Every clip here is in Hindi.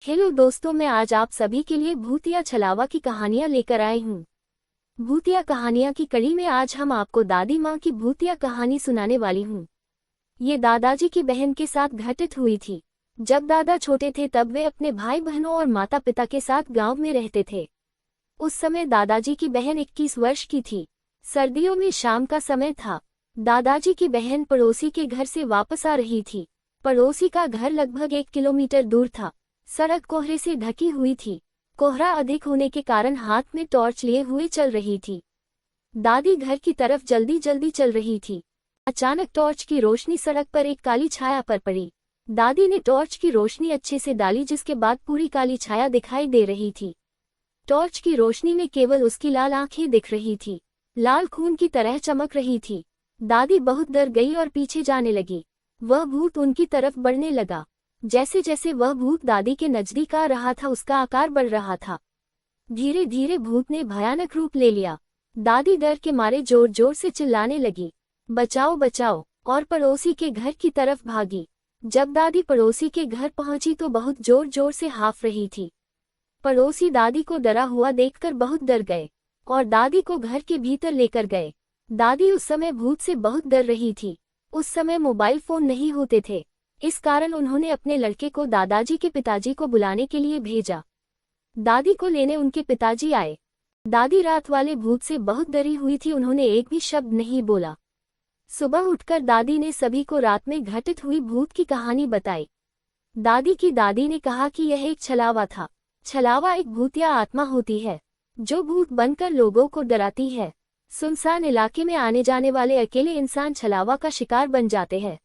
हेलो दोस्तों, मैं आज आप सभी के लिए भूतिया छलावा की कहानियां लेकर आई हूँ। भूतिया कहानियां की कड़ी में आज हम आपको दादी माँ की भूतिया कहानी सुनाने वाली हूँ। ये दादाजी की बहन के साथ घटित हुई थी। जब दादा छोटे थे तब वे अपने भाई बहनों और माता पिता के साथ गांव में रहते थे। उस समय दादाजी की बहन 21 वर्ष की थी। सर्दियों में शाम का समय था। दादाजी की बहन पड़ोसी के घर से वापस आ रही थी। पड़ोसी का घर लगभग 1 किलोमीटर दूर था। सड़क कोहरे से ढकी हुई थी। कोहरा अधिक होने के कारण हाथ में टॉर्च लिए हुए चल रही थी। दादी घर की तरफ जल्दी जल्दी चल रही थी। अचानक टॉर्च की रोशनी सड़क पर एक काली छाया पर पड़ी। दादी ने टॉर्च की रोशनी अच्छे से डाली, जिसके बाद पूरी काली छाया दिखाई दे रही थी। टॉर्च की रोशनी में केवल उसकी लाल आंखें दिख रही थी, लाल खून की तरह चमक रही थी। दादी बहुत डर गई और पीछे जाने लगी। वह भूत उनकी तरफ बढ़ने लगा। जैसे जैसे वह भूत दादी के नजदीक आ रहा था, उसका आकार बढ़ रहा था। धीरे धीरे भूत ने भयानक रूप ले लिया। दादी डर के मारे जोर जोर से चिल्लाने लगी, बचाओ बचाओ, और पड़ोसी के घर की तरफ भागी। जब दादी पड़ोसी के घर पहुंची तो बहुत जोर जोर से हाफ रही थी। पड़ोसी दादी को डरा हुआ देखकर बहुत डर गए और दादी को घर के भीतर लेकर गए। दादी उस समय भूत से बहुत डर रही थी। उस समय मोबाइल फोन नहीं होते थे, इस कारण उन्होंने अपने लड़के को दादाजी के पिताजी को बुलाने के लिए भेजा। दादी को लेने उनके पिताजी आए। दादी रात वाले भूत से बहुत डरी हुई थी। उन्होंने एक भी शब्द नहीं बोला। सुबह उठकर दादी ने सभी को रात में घटित हुई भूत की कहानी बताई। दादी ने कहा कि यह एक छलावा था। छलावा एक भूतिया आत्मा होती है जो भूत बनकर लोगों को डराती है। सुनसान इलाके में आने जाने वाले अकेले इंसान छलावा का शिकार बन जाते हैं।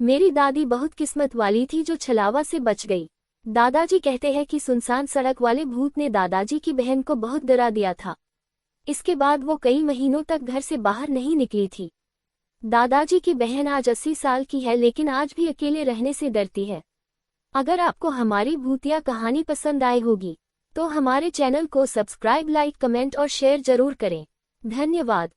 मेरी दादी बहुत किस्मत वाली थी जो छलावा से बच गई। दादाजी कहते हैं कि सुनसान सड़क वाले भूत ने दादाजी की बहन को बहुत डरा दिया था। इसके बाद वो कई महीनों तक घर से बाहर नहीं निकली थी। दादाजी की बहन आज 80 साल की है, लेकिन आज भी अकेले रहने से डरती है। अगर आपको हमारी भूतिया कहानी पसंद आई होगी तो हमारे चैनल को सब्सक्राइब, लाइक, कमेंट और शेयर जरूर करें। धन्यवाद।